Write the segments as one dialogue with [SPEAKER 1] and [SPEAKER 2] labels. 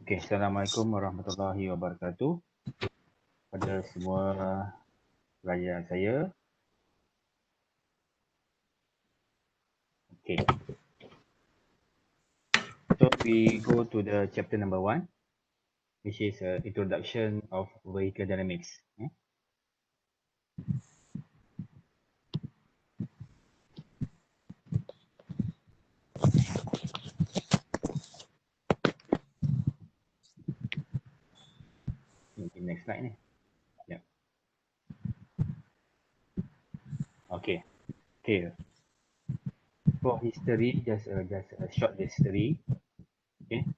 [SPEAKER 1] Okay, Assalamualaikum warahmatullahi wabarakatuh pada semua pelajar saya. Okay, so we go to the chapter number 1, which is introduction of vehicle dynamics. Next slide ni. Yeah. Okay. For history, just a short history. Okay.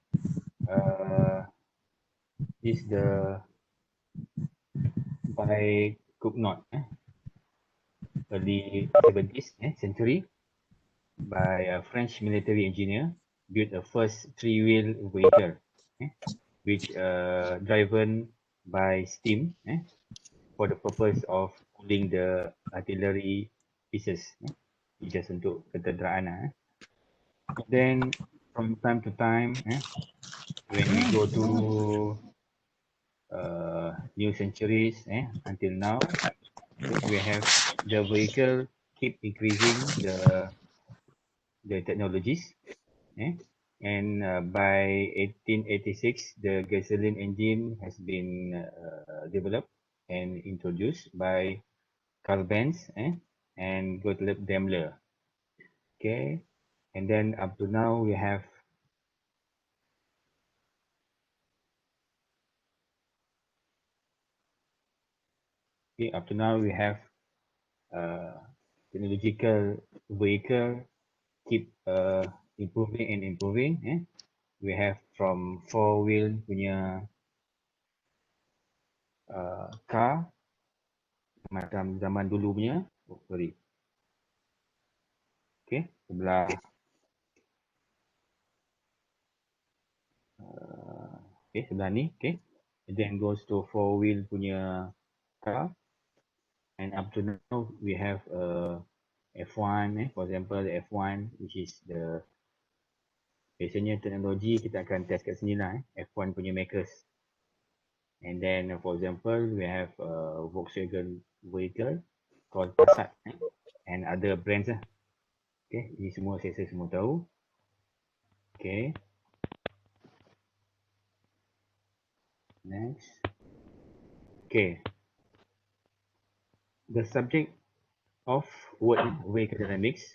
[SPEAKER 1] This the by Cooknot, early 70s century, by a French military engineer, built a first three-wheel vehicle, which driven by steam, for the purpose of pulling the artillery pieces, just untuk ketenteraan. Then from time to time, when we go to new centuries, until now, we have the vehicle keep increasing the technologies, and by 1886, the gasoline engine has been developed and introduced by Carl Benz and Gottlieb Daimler. Okay, and then up to now we have technological vehicle keep improving and improving. We have from four-wheel punya car macam zaman dulu punya. Okay, sebelah sebelah ni. Okay, and then goes to four-wheel punya car, and up to now we have F1, for example the F1, which is the biasanya teknologi kita akan test kat sini lah, F1 punya makers. And then for example we have Volkswagen vehicle called Passat, and other brands lah. Okay, ini semua saya semua tahu. Okay, next. Okay, the subject of word vehicle dynamics.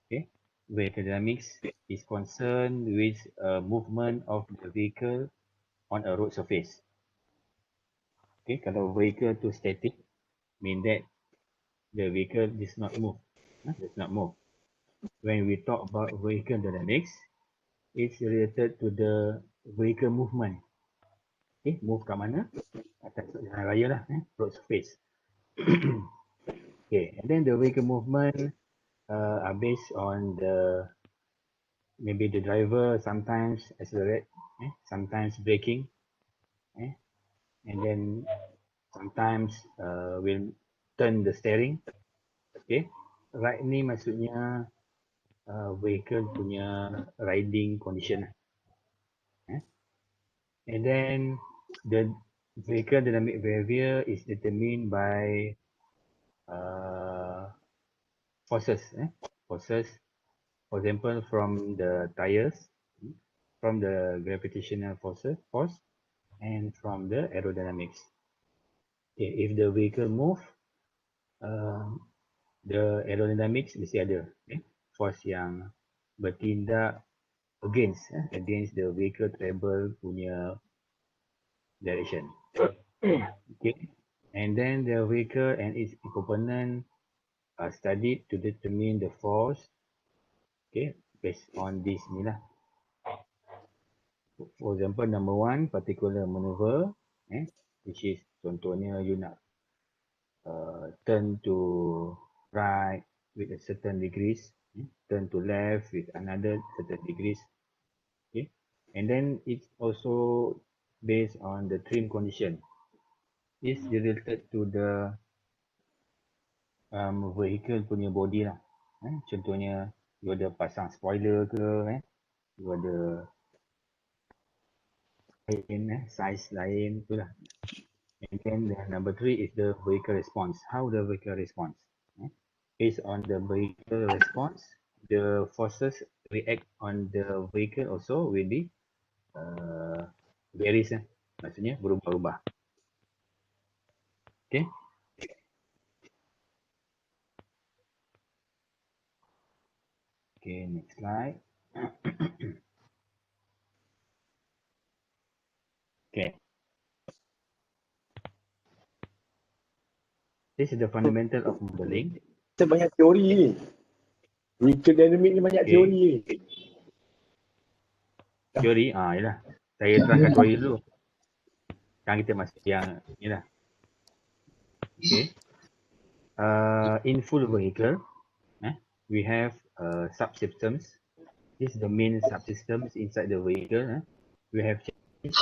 [SPEAKER 1] Okay, vehicle dynamics is concerned with movement of the vehicle on a road surface. Okay, kalau vehicle tu static, mean that the vehicle does not move. When we talk about vehicle dynamics, it's related to the vehicle movement. Okay, move kat mana? Atas jalan raya lah, road surface. Okay, and then the vehicle movement are based on maybe the driver sometimes accelerate, sometimes braking, and then sometimes will turn the steering. Okay, right ni maksudnya vehicle punya riding condition. And then the vehicle dynamic behavior is determined by forces. Forces, for example, from the tires, from the gravitational force, and from the aerodynamics. Okay, if the vehicle move, the aerodynamics mesti ada, force yang bertindak against the vehicle travel punya direction. Okay, and then the vehicle and its component are studied to determine the force. Okay, based on this ni lah. For example, number 1, particular maneuver, which is contohnya you nak turn to right with a certain degrees, turn to left with another certain degrees. Okay, and then it's also based on the trim condition. It's related to the vehicle punya body lah. Contohnya you ada pasang spoiler ke, you ada lain, size lain, itulah. And then the number 3 is the vehicle response. How the vehicle response? Based on the vehicle response, the forces react on the vehicle also will be varies. Maksudnya berubah-ubah. Okay. Okay, next slide. Okay. This is the fundamental of modeling.
[SPEAKER 2] Kita banyak teori ni. Vehicle dynamic ni banyak teori ni.
[SPEAKER 1] Teori, yalah. Saya terangkan teori dulu. Sekarang kita masih yang yalah. Okay. In full vehicle, we have subsystems. This is the main subsystems inside the vehicle. We have chassis.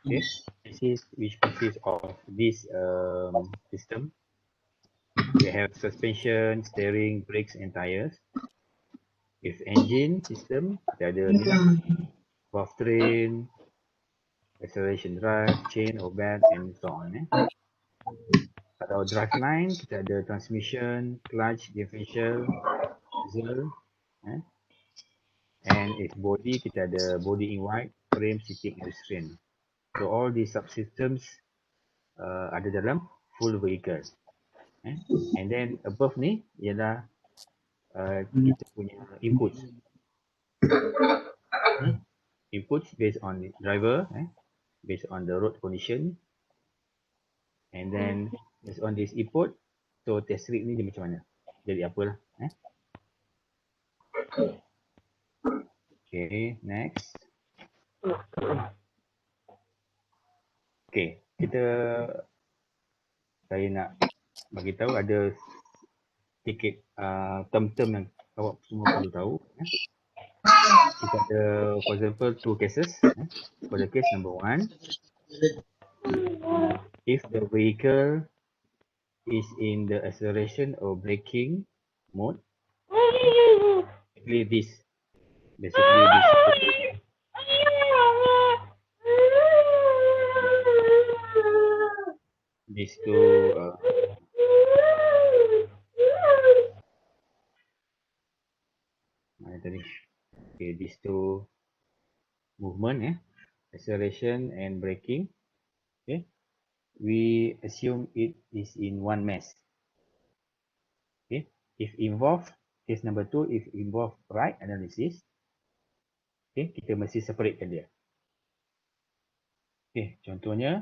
[SPEAKER 1] Okay. Chassis which consists of this system. We have suspension, steering, brakes and tires. If engine system, kita ada ni lah. Valve train, acceleration drive, chain or belt and so on. Kalau driveline, kita ada transmission, clutch, differential, diesel. And if body, kita ada body in white, frame, seating and restraint. So all these subsystems ada dalam full vehicle. And then above ni ialah kita punya inputs. Inputs based on the driver, based on the road condition. And then based on this input, so test rig ni dia macam mana? Jadi apalah. Okay, next. Okay, saya nak bagi tahu ada sedikit term-term yang awak semua perlu tahu. Kita ada, for example, two cases. For the case number 1, if the vehicle is in the acceleration or braking mode, basically this these two okay, these two movement, acceleration and braking. Okay, we assume it is in one mesh. Okay, if involved, case number 2, if involved right analysis, okay, kita mesti separatekan dia. Okay, contohnya,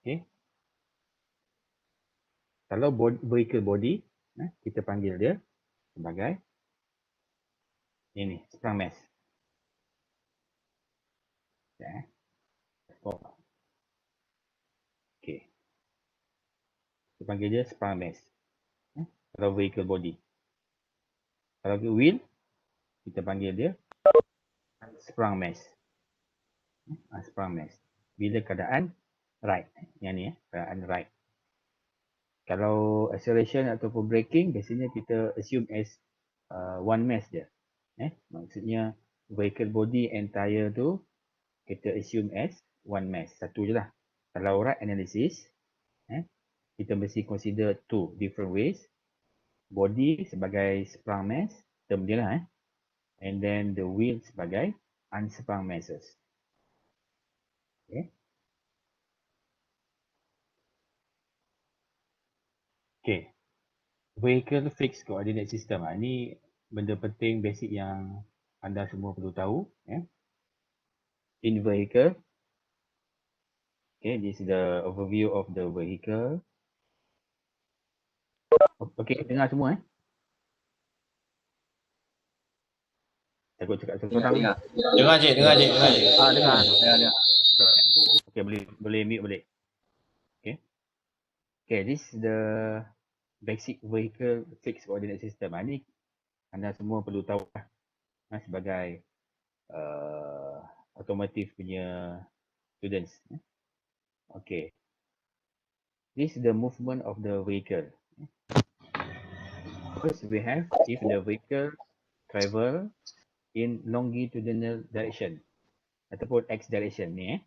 [SPEAKER 1] okay, kalau vehicle body, kita panggil dia sebagai ini sprung mesh. Okay, kita panggil dia sprung mesh. Kalau vehicle body. Kalau wheel, kita panggil dia sprung mesh. Sprung mesh. Bila keadaan right. Yang ni, keadaan right. Kalau acceleration ataupun braking, biasanya kita assume as one mesh je. Maksudnya vehicle body and tire tu kita assume as one mesh. Satu je lah. Kalau right analysis, kita mesti consider two different ways. Body sebagai sprung mesh, term dia lah. And then the wheel sebagai unsprung meshes. Okay. Okay. Vehicle fixed coordinate system. Ini benda penting basic yang anda semua perlu tahu. In vehicle. Okay, this is the overview of the vehicle. Okay, dengar semua Takut cakap seorang.
[SPEAKER 3] Dengar cik.
[SPEAKER 1] Dengar.
[SPEAKER 3] Dengar.
[SPEAKER 1] Okay, boleh mute balik. Okay, this is the basic vehicle fixed coordinate system. Ini anda semua perlu tahu sebagai automotive punya students. Okay. This is the movement of the vehicle. First, we have if the vehicle travel in longitudinal direction. ataupun x direction ni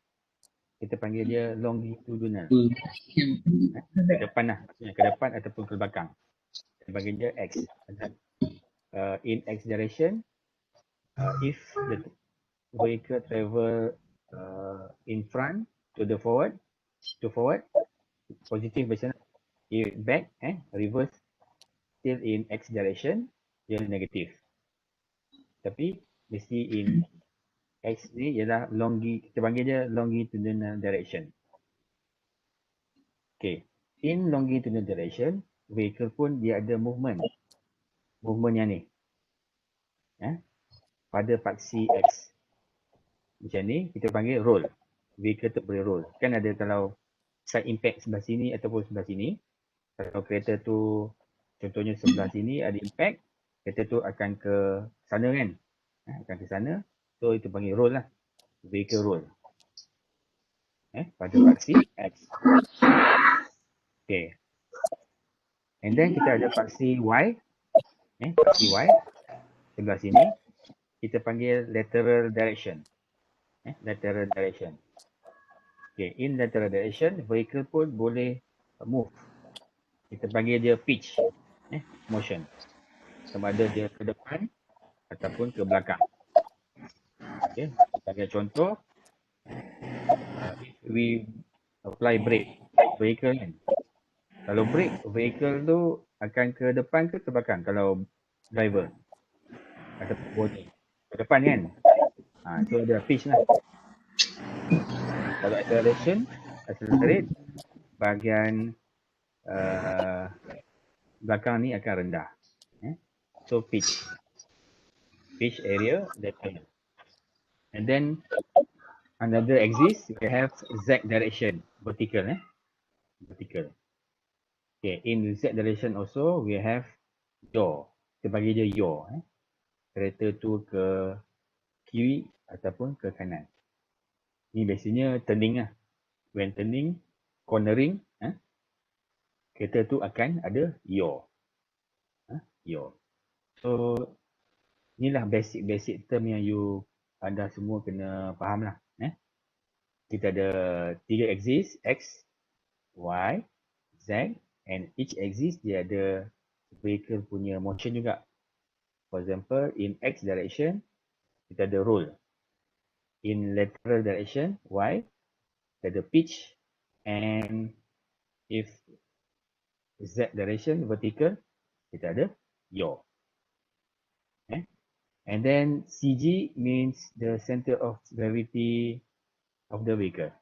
[SPEAKER 1] kita panggil dia longitudinal. Ke depan lah, maksudnya ke depan ataupun ke belakang. Kita panggil dia x. In x direction, if the vehicle travel in front to forward, positive macam mana? If back, reverse still in x direction, dia negatif. Tapi mesti in x ni ialah kita panggil dia longitudinal direction. Okay. In longitudinal direction, vehicle pun dia ada movement. Movement yang ni. Pada paksi X. Macam ni, kita panggil roll. Vehicle tu boleh roll. Kan ada kalau side impact sebelah sini ataupun sebelah sini. Kalau kereta tu, contohnya sebelah sini ada impact, kereta tu akan ke sana kan. Akan ke sana. So, itu panggil roll lah. Vehicle roll. Pada paksi X. Okay. And then kita ada paksi Y. Paksi Y. Sebelah sini. Kita panggil lateral direction. Lateral direction. Okay. In lateral direction, vehicle pun boleh move. Kita panggil dia pitch. Motion. Sama ada dia ke depan ataupun ke belakang. Okay. Sebagai contoh, if we apply brake vehicle kan. Kalau brake, vehicle tu akan ke depan ke belakang kalau driver ataupun body. Ke depan kan. Itu ada pitch lah. Kalau accelerate, bahagian belakang ni akan rendah. So pitch area, lateral. And then another axis, we have Z direction, vertical. Vertical. Okay, in Z direction also, we have yaw. Kita bagi dia yaw. Kereta tu ke kiri ataupun ke kanan. Ni biasanya turning lah. When turning, cornering, kereta tu akan ada yaw. Yaw. So, inilah basic term yang anda semua kena faham lah. Kita ada 3 axis, X, Y, Z, and each axis dia ada vehicle punya motion juga. For example, in X direction, kita ada roll. In lateral direction, Y, kita ada pitch. And if Z direction, vertical, kita ada yaw. And then CG means the center of gravity of the vehicle.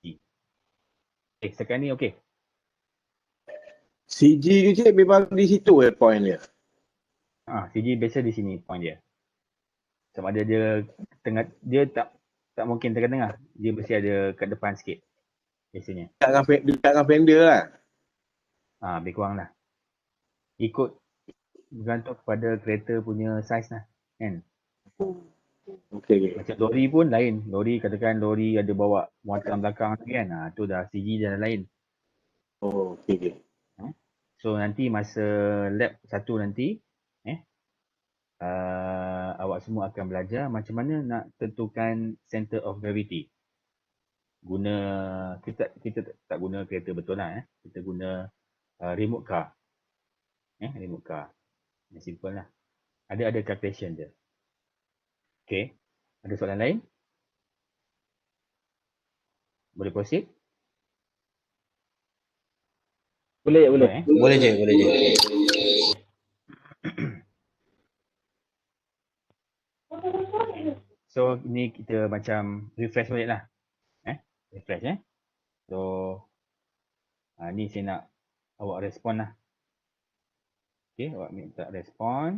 [SPEAKER 1] G. Sekarang ni okey.
[SPEAKER 2] CG tu je memang di situ point dia.
[SPEAKER 1] CG biasa di sini point dia. Sama ada dia tengah, dia tak mungkin tengah-tengah. Dia mesti ada kat depan sikit. Biasanya.
[SPEAKER 2] Dekat dengan fender lah.
[SPEAKER 1] Lebih kurang lah. Ikut bergantung kepada kereta punya saiz lah. Kan?
[SPEAKER 2] Okay.
[SPEAKER 1] Macam lori pun lain. Lori, katakan lori ada bawa muatan belakang kan. Tu dah CG dah lain.
[SPEAKER 2] Oh, okay.
[SPEAKER 1] So nanti masa lab 1 nanti, awak semua akan belajar macam mana nak tentukan center of gravity. Kita tak guna kereta betul lah. Kita guna remote car. Remote car. Yang simple lah. Ada calculation je. Okay. Ada soalan lain? Boleh proceed?
[SPEAKER 3] Boleh.
[SPEAKER 1] Okay,
[SPEAKER 3] Boleh je.
[SPEAKER 1] So ni kita macam refresh balik lah. Refresh. So ni saya nak awak respon lah. Okay, awak minta respon.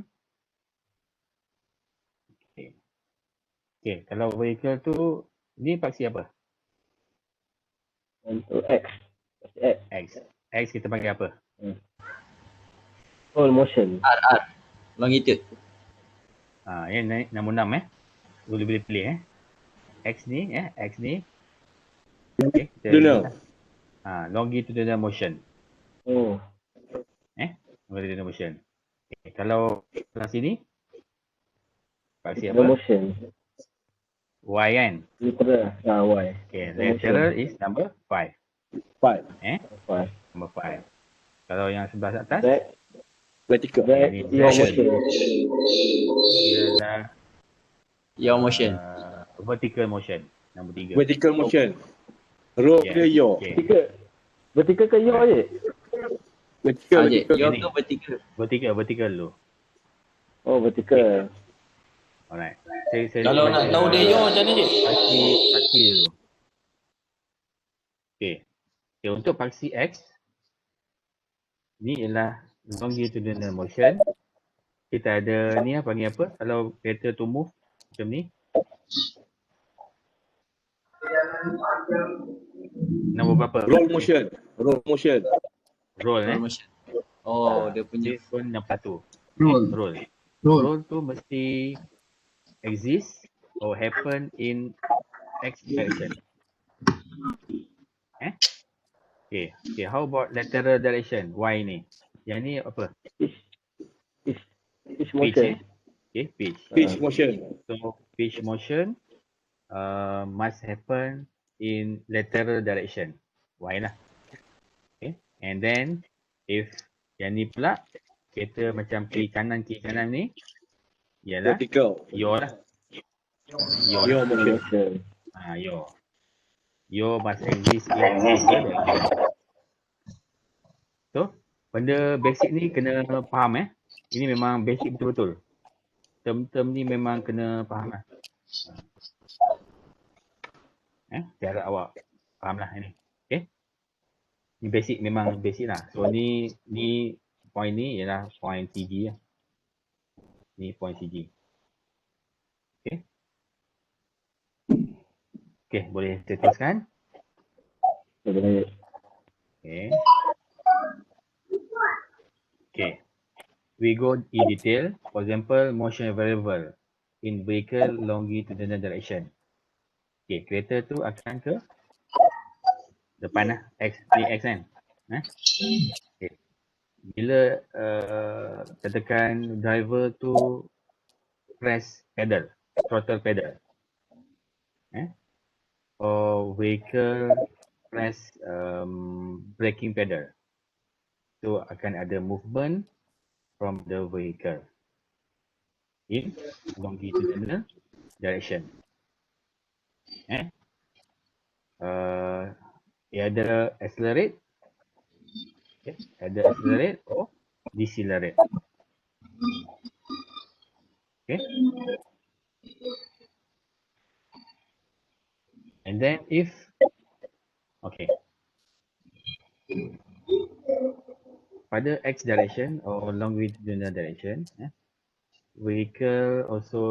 [SPEAKER 1] Okay, kalau vehicle tu, ni paksi apa?
[SPEAKER 4] Untuk X.
[SPEAKER 1] X kita panggil apa?
[SPEAKER 4] Roll motion.
[SPEAKER 3] R. Longitude.
[SPEAKER 1] Yang naik nombor 6 boleh pilih X ni. Okay, longitudinal motion.
[SPEAKER 4] Oh.
[SPEAKER 1] Longitudinal motion. Okay, kalau sebelah sini paksi apa?
[SPEAKER 4] Motion.
[SPEAKER 1] Y kan?
[SPEAKER 3] Lateral. Y.
[SPEAKER 1] Okay, lateral is number 5.
[SPEAKER 2] 5.
[SPEAKER 3] Five.
[SPEAKER 1] Number 5. Kalau yang sebelah atas,
[SPEAKER 3] Back.
[SPEAKER 2] Vertical.
[SPEAKER 3] Back.
[SPEAKER 1] Ini
[SPEAKER 3] Your
[SPEAKER 1] Z.
[SPEAKER 3] motion.
[SPEAKER 1] ialah
[SPEAKER 3] Your motion.
[SPEAKER 1] vertical motion. Nombor 3.
[SPEAKER 2] Vertical motion. Roll
[SPEAKER 1] Yes.
[SPEAKER 2] ke yaw?
[SPEAKER 1] Okay.
[SPEAKER 3] Vertical ke your je?
[SPEAKER 2] Vertical.
[SPEAKER 3] Je.
[SPEAKER 2] vertical.
[SPEAKER 3] Your
[SPEAKER 1] Ini.
[SPEAKER 3] ke vertical?
[SPEAKER 1] Vertical dulu.
[SPEAKER 3] Oh, vertical.
[SPEAKER 1] Alright. Saya
[SPEAKER 4] Kalau nak tahu dia yo macam ni je.
[SPEAKER 1] paksi dulu. Okay. Okay, untuk paksi X, ni ialah longitudinal motion. Kita ada ni panggil apa? Kalau kereta to move macam ni. Nombor berapa?
[SPEAKER 2] Roll motion. Roll motion.
[SPEAKER 1] Roll
[SPEAKER 3] Your motion. Oh, dia punya.
[SPEAKER 1] Dia pun nombor 1.
[SPEAKER 5] Roll.
[SPEAKER 1] Roll.
[SPEAKER 5] Roll.
[SPEAKER 1] Roll tu mesti exist or happen in X direction. Okay. Okay, how about lateral direction? Y ni. Yang ni apa?
[SPEAKER 3] Is
[SPEAKER 1] Pitch
[SPEAKER 3] motion.
[SPEAKER 1] Okay, pitch.
[SPEAKER 2] Pitch motion.
[SPEAKER 1] So pitch motion must happen in lateral direction. Y lah. Okay. And then if yang ni pula kereta macam kiri kanan ni ialah
[SPEAKER 2] Vertical.
[SPEAKER 1] yaw lah. Yaw lah.
[SPEAKER 2] Yaw motion.
[SPEAKER 3] Motion.
[SPEAKER 1] Yaw. Yaw must exist in lateral direction. So benda basic ni kena faham Ini memang basic betul-betul. Term-term ni memang kena faham lah. Cara awak faham lah ini. Okay. Ni basic, memang basic lah. So ni point ni ialah point CG lah. Ni point CG. Okay. Okay, boleh saya teruskan?
[SPEAKER 3] Boleh.
[SPEAKER 1] Okay. Okay. We go in detail. For example, motion variable in vehicle longitudinal direction. Okay, kereta tu akan ke depan lah. X, ni X kan? Okay. Bila katakan driver tu press pedal, throttle pedal. Or vehicle press braking pedal. So akan ada movement from the vehicle in longitudinal direction. Ada accelerate, ada accelerate or decelerate. Okay. And then if pada X direction or longitudinal direction, vehicle also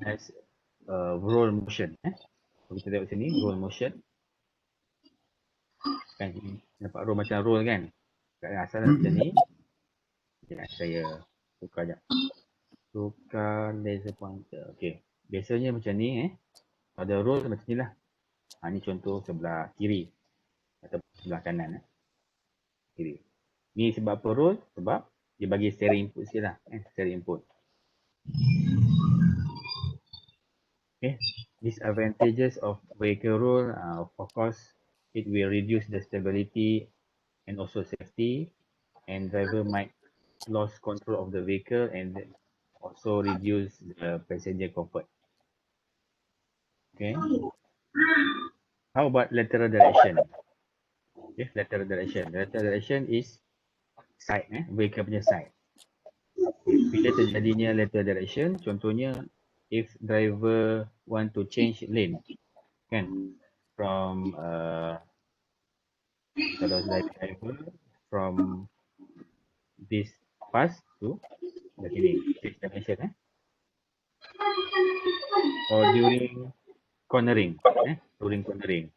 [SPEAKER 1] has roll motion. Kalau kita tengok sini, roll motion. Kan nampak roll macam roll kan? Kat asal macam ni. Sekejap, saya tukar sekejap. Tukar laser pointer. Okay. Biasanya macam ni Pada roll macam ni lah. Ni contoh sebelah kiri atau sebelah kanan kiri. Ni sebab apa roll? Sebab dia bagi steering input sikit lah. Steering input. Okay. Disadvantages of vehicle roll, of course, it will reduce the stability and also safety, and driver might lose control of the vehicle and also reduce the passenger comfort. Okay. How about lateral direction? Okay, lateral direction. Lateral direction is side, vehicle punya side. Bila terjadinya lateral direction, contohnya if driver want to change lane, kan, from kalau driver from this pass to the sini, this dimension, or during cornering, during cornering,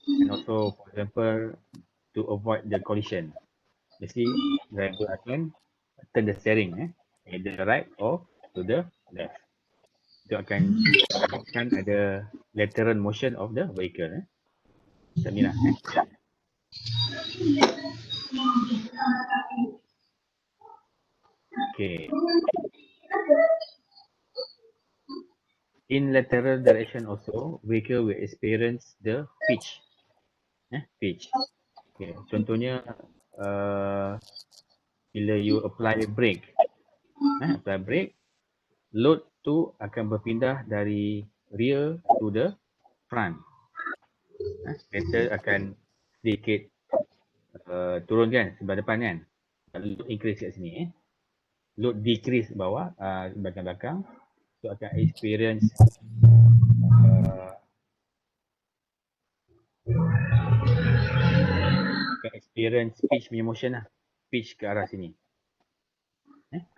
[SPEAKER 1] and also for example to avoid the collision. Mesti driver akan turn the steering, either right or to the left. Itu akan ada lateral motion of the vehicle. Macam ni lah. Okay. in lateral direction also, vehicle will experience the pitch. Pitch. Okay. Contohnya, bila you apply brake, load tu akan berpindah dari rear to the front. Kereta akan sedikit turun kan, sebelah depan kan. Load increase kat sini. Load decrease bawah, belakang-belakang. So akan experience pitch punya motion lah. Pitch ke arah sini.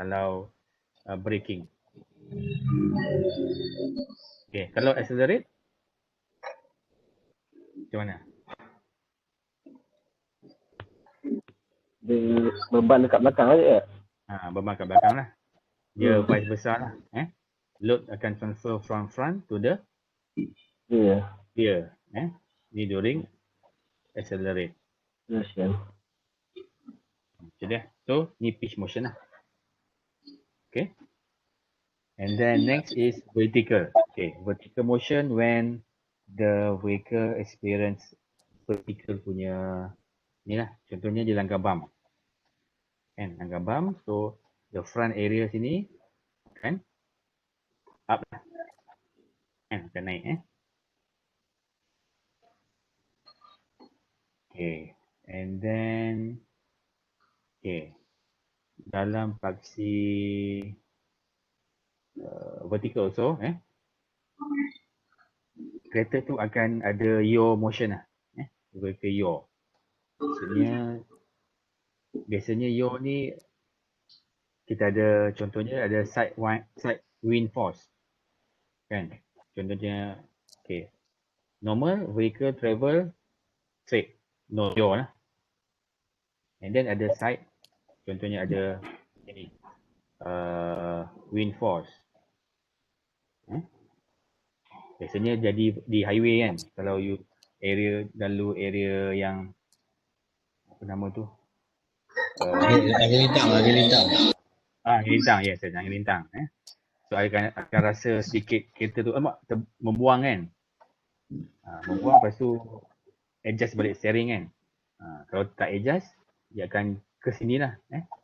[SPEAKER 1] Kalau braking. Okay, kalau accelerate, macam mana?
[SPEAKER 3] Dia beban dekat belakang aja.
[SPEAKER 1] Beban kat belakang lah. Dia vice versa lah. Load akan transfer from front to the rear. Ni during accelerate.
[SPEAKER 3] Yes, yeah.
[SPEAKER 1] Macam dia. So, ni pitch motion lah. Okay. And then next is vertical. Okay, vertical motion when the vehicle experience vertical punya ni lah. Contohnya dia langgar bump. Kan, langgar bump. So, the front area sini kan up lah. Akan naik Okay. And then dalam paksi vertical also kereta tu akan ada yaw motion lah. Vehicle yaw. Biasanya yaw ni kita ada contohnya ada side wind force. Kan? Contohnya normal vehicle travel straight, no yaw lah. And then ada side, contohnya ada wind force. Biasanya jadi di highway kan, kalau you lalu area yang apa nama tu?
[SPEAKER 4] Angin lintang.
[SPEAKER 1] Angin lintang, yes, angin lintang. So akan rasa sedikit kereta tu membuang kan. Membuang, lepas tu adjust balik steering kan. Kalau tak adjust, dia akan ke sini lah.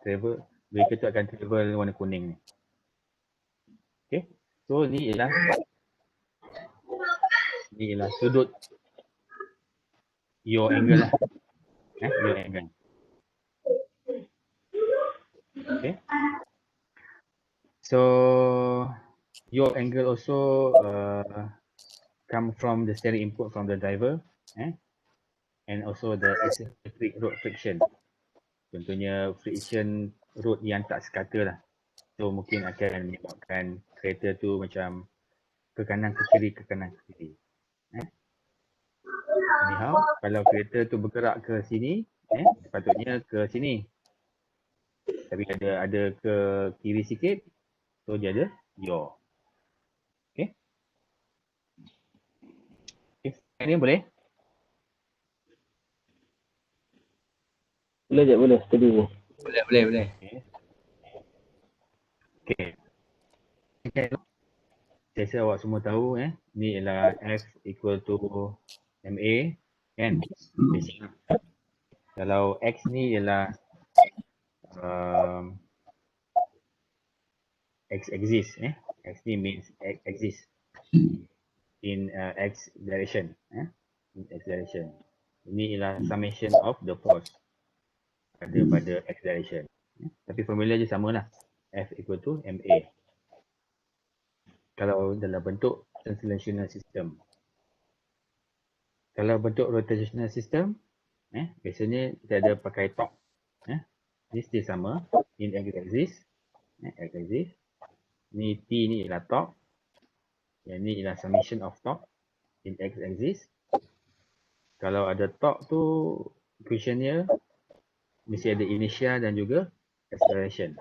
[SPEAKER 1] Travel, vehicle tu akan travel warna kuning ni. Okay, so ni ialah sudut yaw angle lah. Yaw angle. Okay. So yaw angle also come from the steering input from the driver, and also the asymmetric road friction. Contohnya friction road yang tak sekata lah. So mungkin akan menyebabkan kereta tu macam ke kanan ke kiri. Anyhow, kalau kereta tu bergerak ke sini, sepatutnya ke sini. Tapi ada ke kiri sikit, so dia ada yaw. Okay. Ini boleh?
[SPEAKER 3] Boleh, steady ni.
[SPEAKER 4] Boleh.
[SPEAKER 1] Okay. Saya rasa awak semua tahu ni ialah F equal to MA kan. Basic. Kalau X ni ialah X exists X ni means X exists in X direction in X direction. Ini ialah summation of the force pada X direction. Tapi formula je samalah. F equal to MA. Kalau dalam bentuk translational system. Kalau bentuk rotational system, biasanya kita ada pakai torque. Ini still sama. In X axis. X axis. Ni T ni ialah torque. Yang ni ialah summation of torque in X axis. Kalau ada torque tu, equationnya mesti ada inertia dan juga acceleration.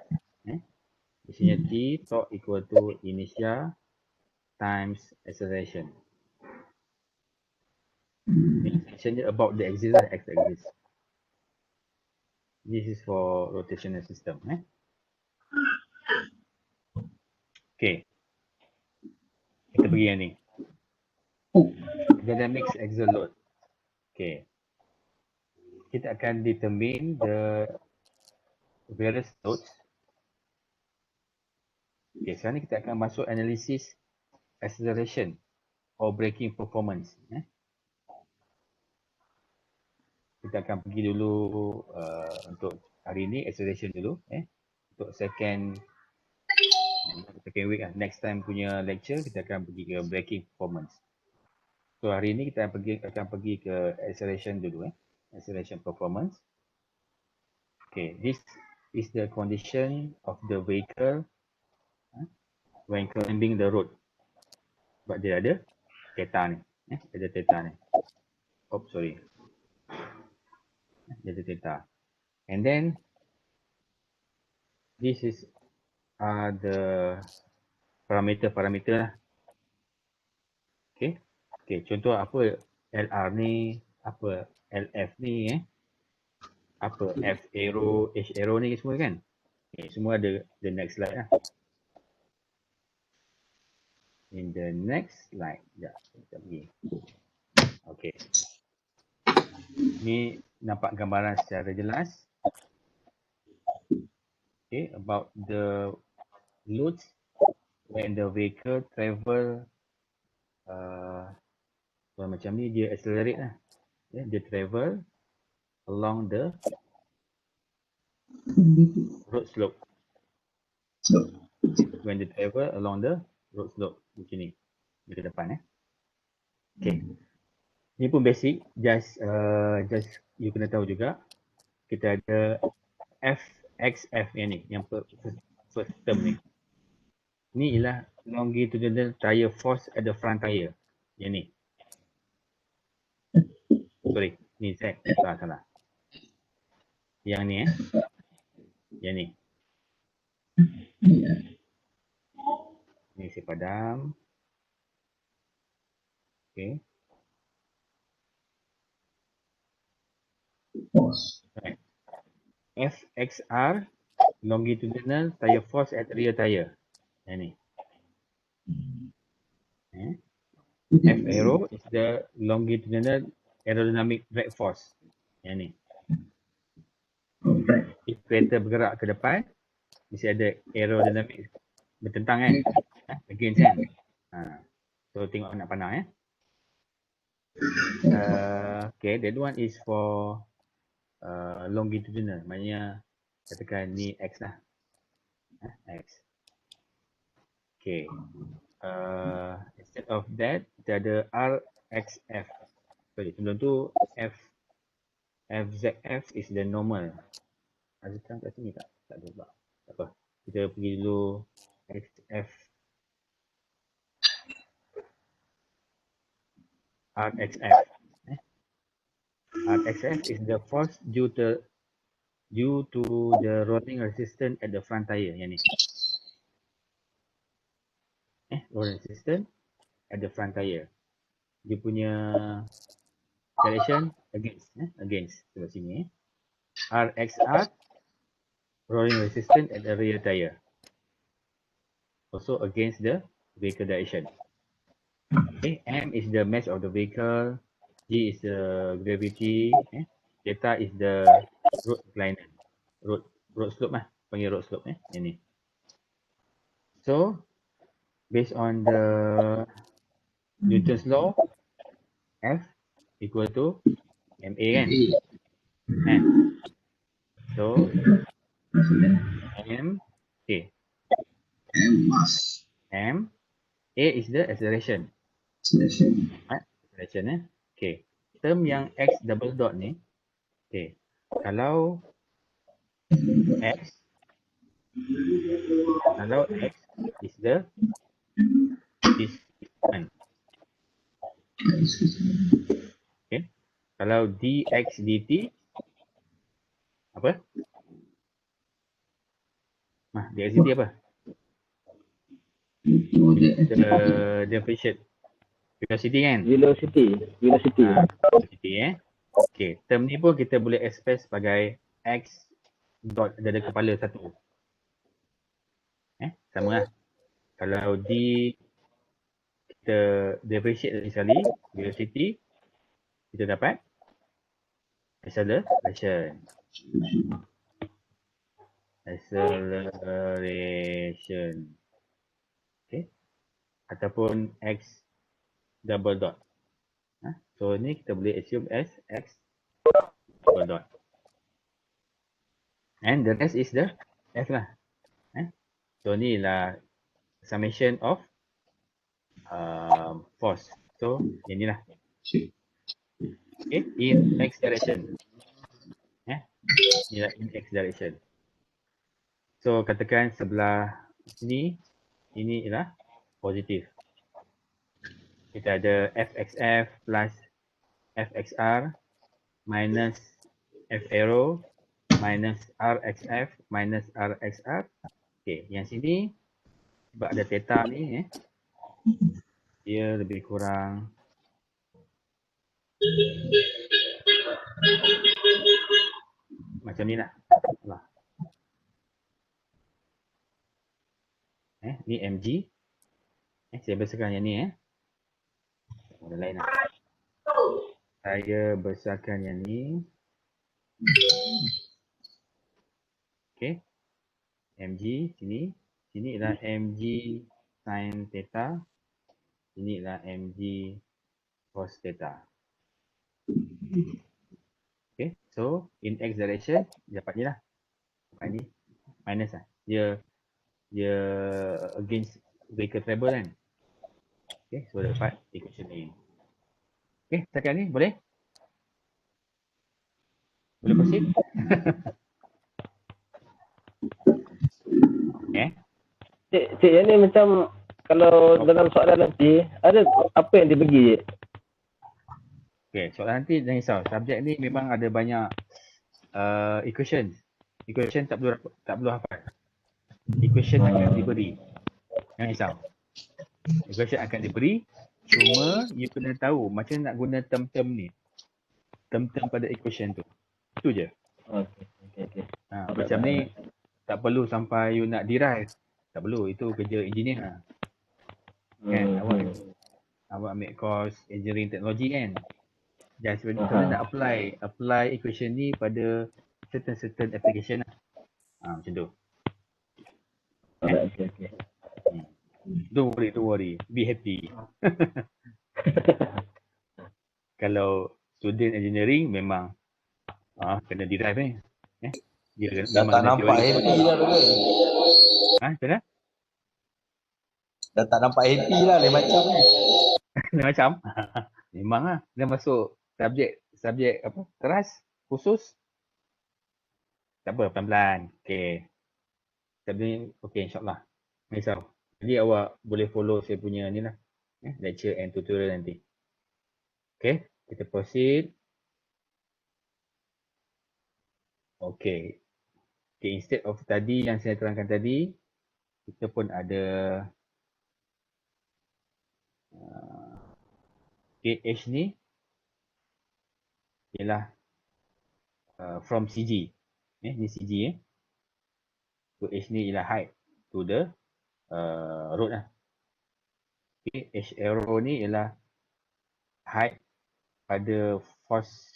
[SPEAKER 1] Biasanya T torque equal to inertia times acceleration. Acceleration about the axis lah, X axis. This is for rotational system. Okay. Kita pergi yang ni. Dynamics axial load. Okay. Kita akan determine the various loads. Okay, sekarang ni kita akan masuk analisis acceleration or braking performance. Kita akan pergi dulu untuk hari ni acceleration dulu. Untuk second week next time punya lecture kita akan pergi ke braking performance. So hari ni kita akan pergi ke acceleration dulu. Acceleration performance. Okay, this is the condition of the vehicle when climbing the road. Sebab dia ada theta ni. Ada theta ni. Oh, sorry. Dia ada theta. And then, this is the parameter lah. Okay. Okay, contoh apa LR ni, apa LF ni, apa F arrow, H arrow ni semua kan. Okay, semua ada the next slide lah. In the next slide, sekejap, kita pergi. Okay. Ni nampak gambaran secara jelas. Okay, about the loads when the vehicle travel macam ni dia accelerate lah. Dia travel along the road slope. When they travel along the road slope macam ni di ke depan. Okay. Ni pun basic, just you kena tahu juga kita ada FXF yang ni, yang first term ni. Ni ialah longitudinal tire force at the front tire. Yang ni. Sorry, ni saya salah. Yang ni Yang ni. Ni saya padam. Okay. Right. FXR longitudinal tire force at rear tire. Yang ni. F arrow is the longitudinal aerodynamic drag force. Yang ni. If kereta bergerak ke depan, mesti ada aerodynamic bertentang kan? Against kan? So tengok nak pandang okay, that one is for longitudinal. Maknanya katakan ni X lah. X. Okay. Instead of that, kita ada RXF. Sorry, sebelum tu FZF is the normal. Ada terang kat sini tak? Tak ada sebab. Tak apa. Kita pergi dulu XF. RXF. RXF is the force due to the rolling resistance at the front tire. Yang ni. Rolling resistance at the front tire. Dia punya direction against sebelah sini. RXR rolling resistance at the rear tire. Also against the vehicle direction. Okay, M is the mass of the vehicle. G is the gravity. Theta is the road inclination. Road slope lah. Panggil road slope yang ni. So, based on the Newton's law, F equal to MA kan? So, M, okay. M, A is the acceleration. Acceleration okay. Term yang X double dot ni, okay. Kalau X is the displacement. Okay. Kalau dx dt apa? Dx dt apa? The differential velocity kan?
[SPEAKER 3] Velocity.
[SPEAKER 1] Velocity okay. Term ni pun kita boleh express sebagai X dot ada kepala satu. Sama lah. Kalau D kita differentiate lagi sekali, velocity, kita dapat acceleration. Okay. Ataupun x double dot. So ni kita boleh assume as x double dot. And the rest is the f lah. So ni lah summation of force. So yang ni lah. Okay, in x direction. Ni lah in x direction. So katakan sebelah sini, ini ialah positif. Kita ada fxf plus fxr minus f arrow minus rxf minus rxr. Okay, yang sini sebab ada theta ni, dia lebih kurang macam ni lah. Ni mg. Saya besarkan yang ni. Ada lain lah. Saya besarkan yang ni. Okay. mg sini. Sini ialah mg sin theta. Sini ialah mg cos theta. Okay. So in x direction dapat ni lah. Dapat ni minus lah. Dia against vehicle travel kan. Okay. So dapat equation ni. Okay. Setakat ni boleh? Boleh proceed?
[SPEAKER 3] Cik, yang ni macam kalau dalam soalan nanti, ada apa yang dia bagi?
[SPEAKER 1] Okay, soalan nanti jangan risau. Subjek ni memang ada banyak equation. Equation tak perlu hafal. Equation akan diberi. Jangan risau. Equation akan diberi. Cuma you kena tahu macam nak guna term-term ni. Term-term pada equation tu. Itu je.
[SPEAKER 3] Okay.
[SPEAKER 1] Macam ni tak perlu sampai you nak derive. Tak perlu. Itu kerja engineer lah. Kan? Awak ambil course engineering teknologi kan? Just when kalau nak apply equation ni pada certain application lah. Macam tu.
[SPEAKER 3] Okay.
[SPEAKER 1] Don't worry. Be happy. Kalau student engineering memang kena derive ni. Dia
[SPEAKER 4] Dah tak nampak happy lah tu kan.
[SPEAKER 1] Macam mana?
[SPEAKER 4] Dah tak nampak happy lah lain macam ni.
[SPEAKER 1] Lain macam? Memang lah. Dia masuk subjek apa? Keras? Khusus? Tak apa, pelan-pelan. Okay. Tapi okay, insyaAllah. Risau. Jadi awak boleh follow saya punya ni lah. Lecture and tutorial nanti. Okay. Kita proceed. Okay. Okay, instead of tadi yang saya terangkan tadi, kita pun ada H ni ialah from CG. Ni CG. So H ni ialah height to the road lah. Okay, H arrow ni ialah height pada force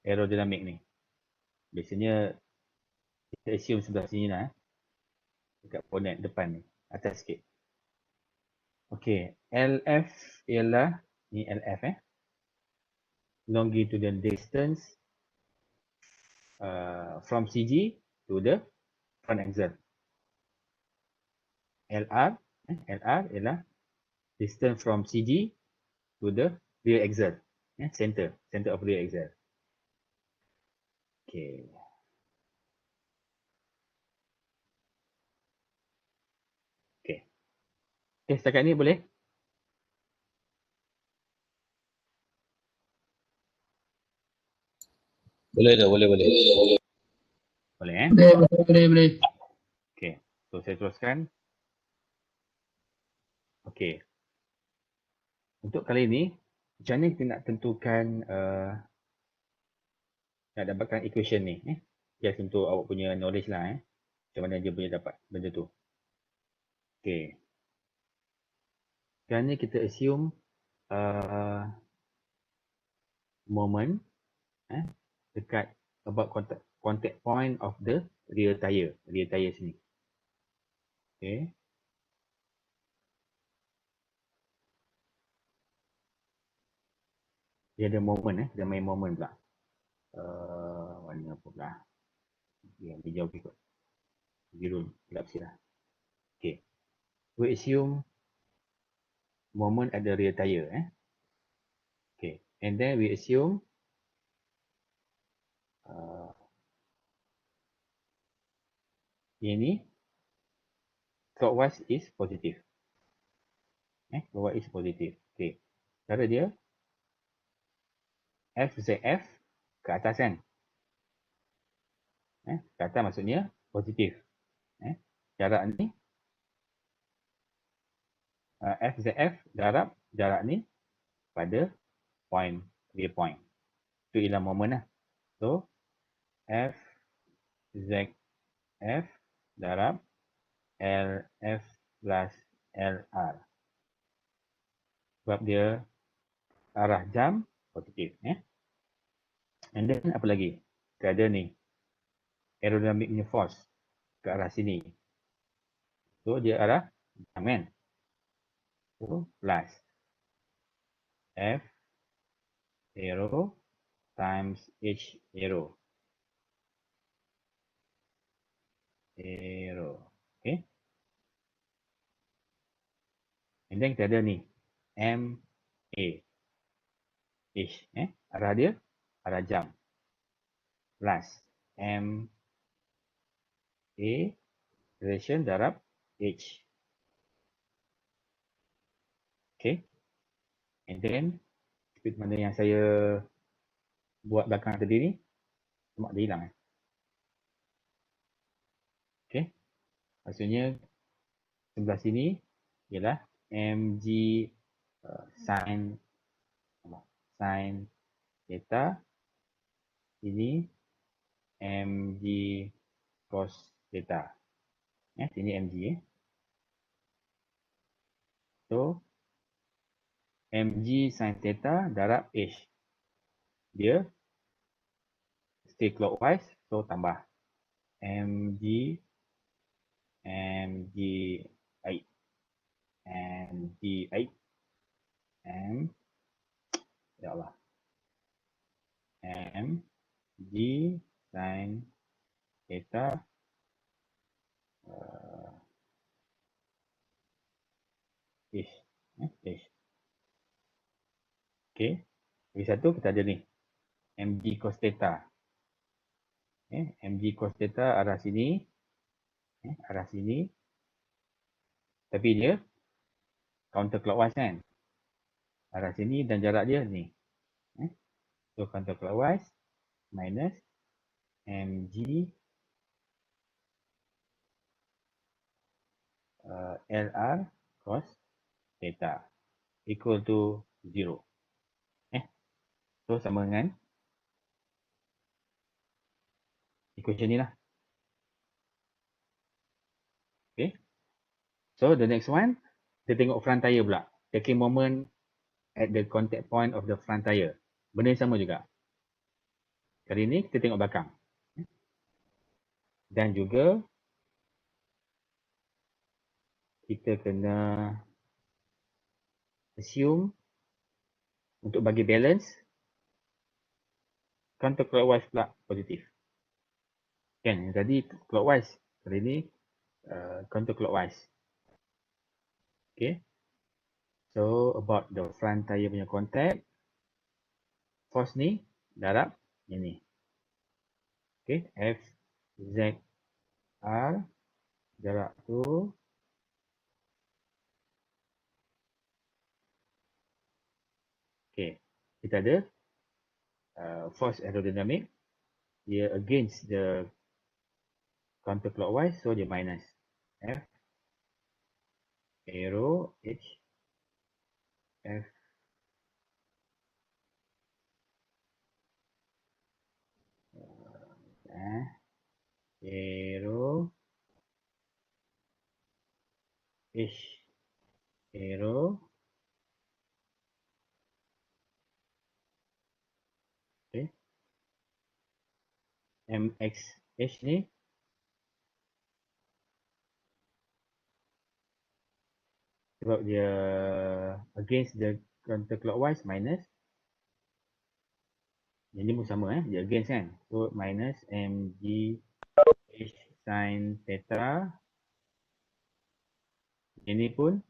[SPEAKER 1] aerodynamic ni. Biasanya kita assume sebelah sini lah. Dekat bonnet depan ni. Atas sikit. Okay. LF ialah ni LF longitudinal distance from CG to the front axle. LR ialah distance from CG to the rear axle. Center of rear axle. Okay. Okay, setakat ni boleh?
[SPEAKER 4] Boleh dah, boleh.
[SPEAKER 1] Boleh
[SPEAKER 5] Boleh.
[SPEAKER 1] Okay, so saya teruskan. Okay. Untuk kali ni, macam mana kita nak tentukan nak dapatkan equation ni? Just untuk awak punya knowledge lah. Macam mana dia boleh dapat benda tu. Okay. Sekarang ni kita assume moment dekat about contact point of the rear tire sini. Okay. Dia ada moment dia main moment pula. Warna apa pula? Dia jauh ikut. Biru gelap sikit lah. Okay. We assume moment at the rear tire. Okay. And then we assume ini clockwise is positive. Clockwise is positive. Okay. Cara dia FZF ke atas kan? Ke atas maksudnya positif. Jarak ni FZF darab jarak ni pada point, rear point. Itu ialah moment lah. So FZF darab LF plus LR. Sebab dia arah jam positif. And then apa lagi? Kita ada ni aerodynamic punya force ke arah sini. So dia arah jam kan? So plus F aero times H aero. Okay. And then kita ada ni M A H. Arah dia arah jam. Plus M A relation darab H. Okay. And then speed mana yang saya buat belakang tadi ni, lemak dia hilang. Okay. Maksudnya sebelah sini ialah mg sin theta. Ini mg cos theta. Sini mg. So mg sin theta darab h. Dia stay clockwise, so tambah mg 8 m ya Allah mg sin theta h. Okay. Lagi satu kita ada ni mg cos theta. Mg cos theta arah sini. Arah sini. Tapi dia counterclockwise kan. Arah sini dan jarak dia ni. So counterclockwise minus mg lr cos theta equal to 0. So sama dengan equation ni lah. Okay. So the next one, kita tengok front tire pula. Taking moment at the contact point of the front tire. Benda yang sama juga. Kali ni kita tengok belakang. Dan juga kita kena assume untuk bagi balance counterclockwise pula positif. Kan, yang tadi clockwise. Kali ni counterclockwise. Okay. So about the front tire punya contact, force ni darab ini. Okay, F Z R jarak tu okay. Kita ada force aerodynamic, dia against the counterclockwise, so dia minus F aero H F aero H aero MXH ni sebab dia against the counterclockwise minus, yang ni pun sama dia against kan, so minus MGH sin theta, ini pun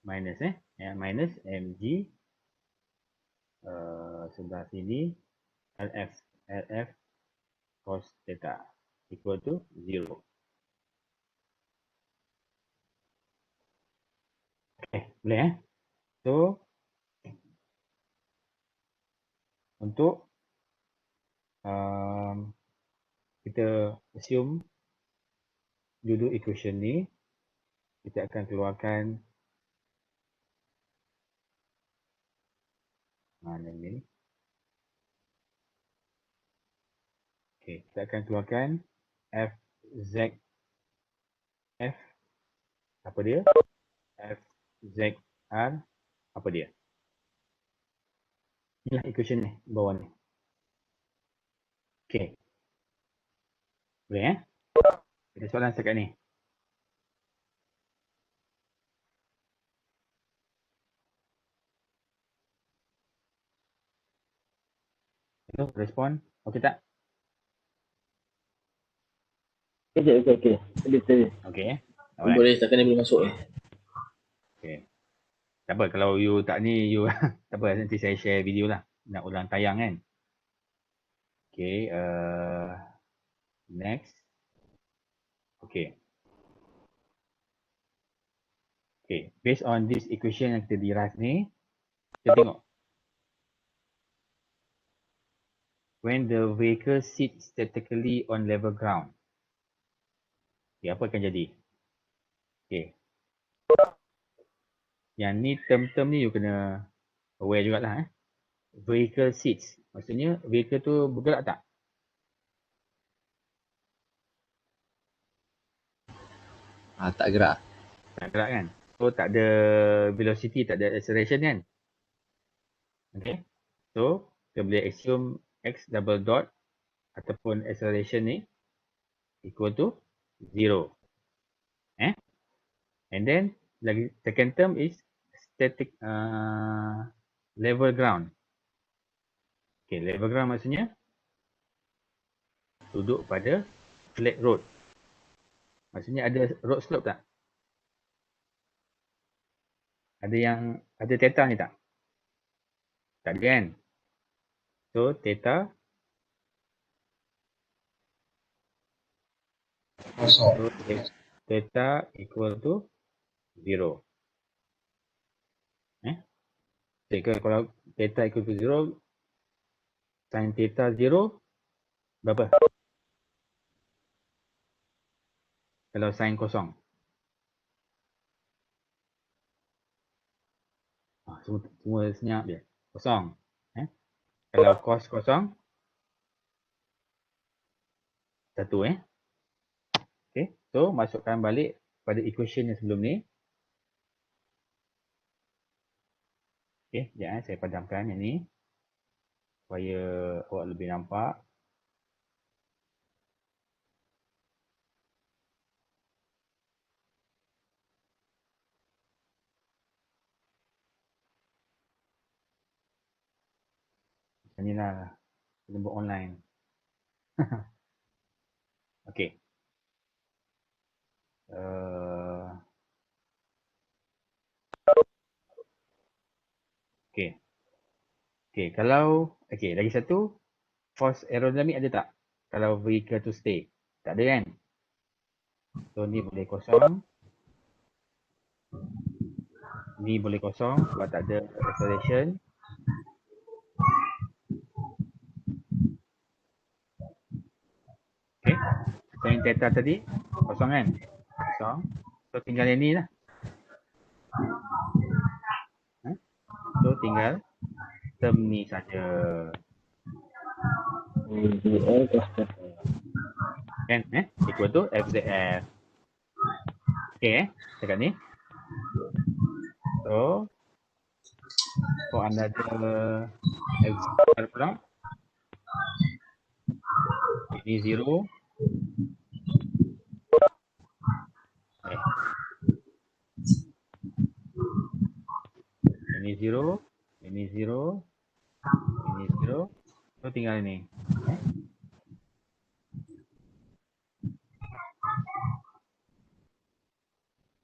[SPEAKER 1] minus minus MG sebelah sini LF cos theta equal to 0. Boleh So untuk kita assume dulu equation ni, kita akan keluarkan mana ni. Okey, kita akan keluarkan FZF, apa dia? FZR, apa dia? Inilah equation ni, bawah ni. Okey. Boleh Ada soalan setakat ni? Hello, respon? Okey tak?
[SPEAKER 3] Okey. Tadi.
[SPEAKER 1] Okey.
[SPEAKER 5] Boleh, setakat ni boleh masuk
[SPEAKER 1] Okey. Tak apa, kalau you tak ni, you tak apa, nanti saya share video lah. Nak ulang tayang kan? Okey, next. Okey. Okay, based on this equation yang kita derive ni, kita tengok. When the vehicle sits statically on level ground, okay, apa akan jadi? Okay. Yang ni term-term ni you kena aware jugalah. Vehicle sits, maksudnya vehicle tu bergerak tak?
[SPEAKER 5] Tak gerak.
[SPEAKER 1] Tak gerak kan? So tak ada velocity, tak ada acceleration kan? Okay. So kita boleh assume x double dot ataupun acceleration ni equal to 0. And then lagi second term is static level ground. Okay, level ground maksudnya duduk pada flat road. Maksudnya ada road slope tak? Ada theta ni tak? Tak ada kan? So theta theta equal to 0. Kalau theta equal to 0, sin theta 0 berapa? Kalau sin kosong. Semua senyap je. Kosong. Kalau cos kosong, 1 Okay. So masukkan balik pada equation yang sebelum ni. Okay, sekejap saya padamkan yang ni supaya awak lebih nampak. Macam ni lah, kita buat online. Okay. Okay, kalau lagi satu, force aerodynamic ada tak? Kalau vehicle to stay. Tak ada kan? So ni boleh kosong. Ni boleh kosong sebab tak ada acceleration. Okay. Sin theta tadi kosong kan? Kosong. So tinggal yang ni lah. So tinggal term ni saja. Kan? Equal to FZF. Okay, dekat ni. So for another prompt. Ini 0. Okay. Ini 0. Ini 0. Ini 0. So tinggal ni.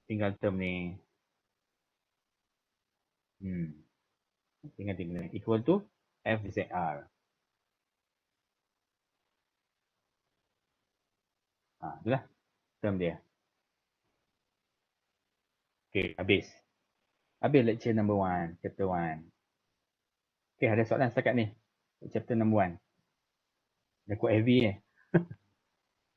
[SPEAKER 1] Tinggal term ni. Tinggal equal to FZR. Itulah term dia. Okay, habis. Habis lecture number 1, chapter 1. Okay, ada soalan setakat ni. Chapter number 1. Dah kuat heavy ni.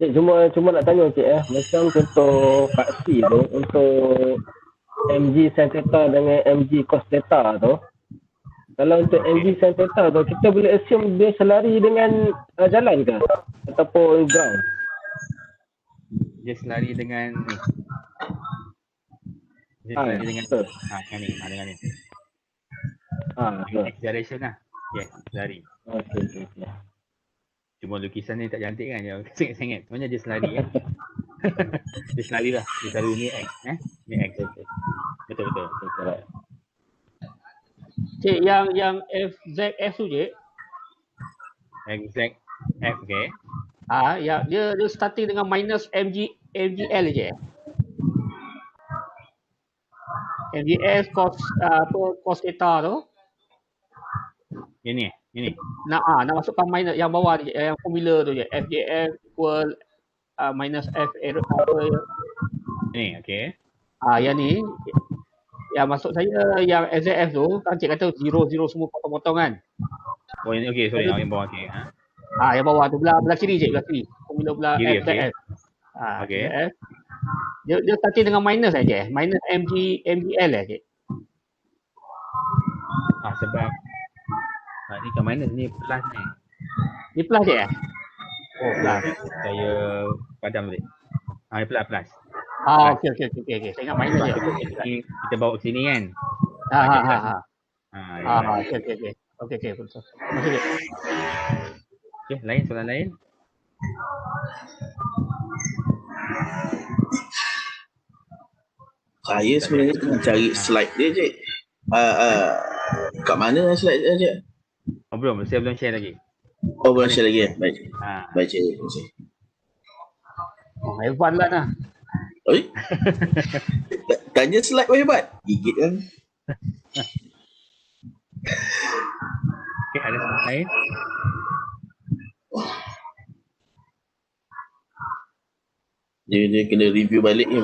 [SPEAKER 3] Cik, cuma nak tanya cik macam contoh paksi tu untuk mg sin theta dengan mg cos theta tu. Kalau untuk mg sin theta tu kita boleh assume dia selari dengan jalan ke ataupun ground?
[SPEAKER 1] Dia selari dengan ni. Dia selari dengan
[SPEAKER 3] betul.
[SPEAKER 1] Dengan ni, dengan ni.
[SPEAKER 3] Betul.
[SPEAKER 1] X direction lah. Yes, selari.
[SPEAKER 3] Okey.
[SPEAKER 1] Cuma lukisan ni tak cantik kan, dia sengit-sengit. Sebenarnya dia selari kan. Dia selari lah. Dia selari ni X. Ni X. Betul.
[SPEAKER 3] Correct.
[SPEAKER 6] Cik, yang FZF tu je.
[SPEAKER 1] Exact F, okay.
[SPEAKER 6] Ya, dia starting dengan minus MGL je. MGS cos theta tu.
[SPEAKER 1] Ini.
[SPEAKER 6] Nak masukkan minus yang bawah ni, yang formula tu je. FJF equal minus F error
[SPEAKER 1] Ni, okay.
[SPEAKER 6] yang ni. Yang maksud saya yang SZF tu kan cik kata 0 semua potong-potong kan.
[SPEAKER 1] Oh, ini okay, sorry. Yang bawah, okay.
[SPEAKER 6] Yang bawah tu belah kiri cik, belah kiri. Formula belah
[SPEAKER 1] Kiri,
[SPEAKER 6] FZF.
[SPEAKER 1] Okay.
[SPEAKER 6] FZF. Dia starting dengan minus saja. Minus MGL cik.
[SPEAKER 1] Sebab ni kan minus, ni plus ni.
[SPEAKER 6] Ni plus je Oh, plus.
[SPEAKER 1] Saya padam balik. Ni plus.
[SPEAKER 6] Okey. Saya ingat minus je.
[SPEAKER 1] Ni kita bawa ke sini kan.
[SPEAKER 6] Okey. Betul. Maksud dia.
[SPEAKER 1] Okay, soalan lain.
[SPEAKER 5] Saya sebenarnya tengah cari slide dia je. Kat mana slide dia je?
[SPEAKER 1] Belum, saya belum share lagi.
[SPEAKER 5] Oh, boleh share lagi. Baik. Baik, cik.
[SPEAKER 6] Hebat lah.
[SPEAKER 5] Oi. Tanya slide pun hebat. Gigit kan.
[SPEAKER 1] Okay, ada soalan lain?
[SPEAKER 5] Dia kena review balik ni.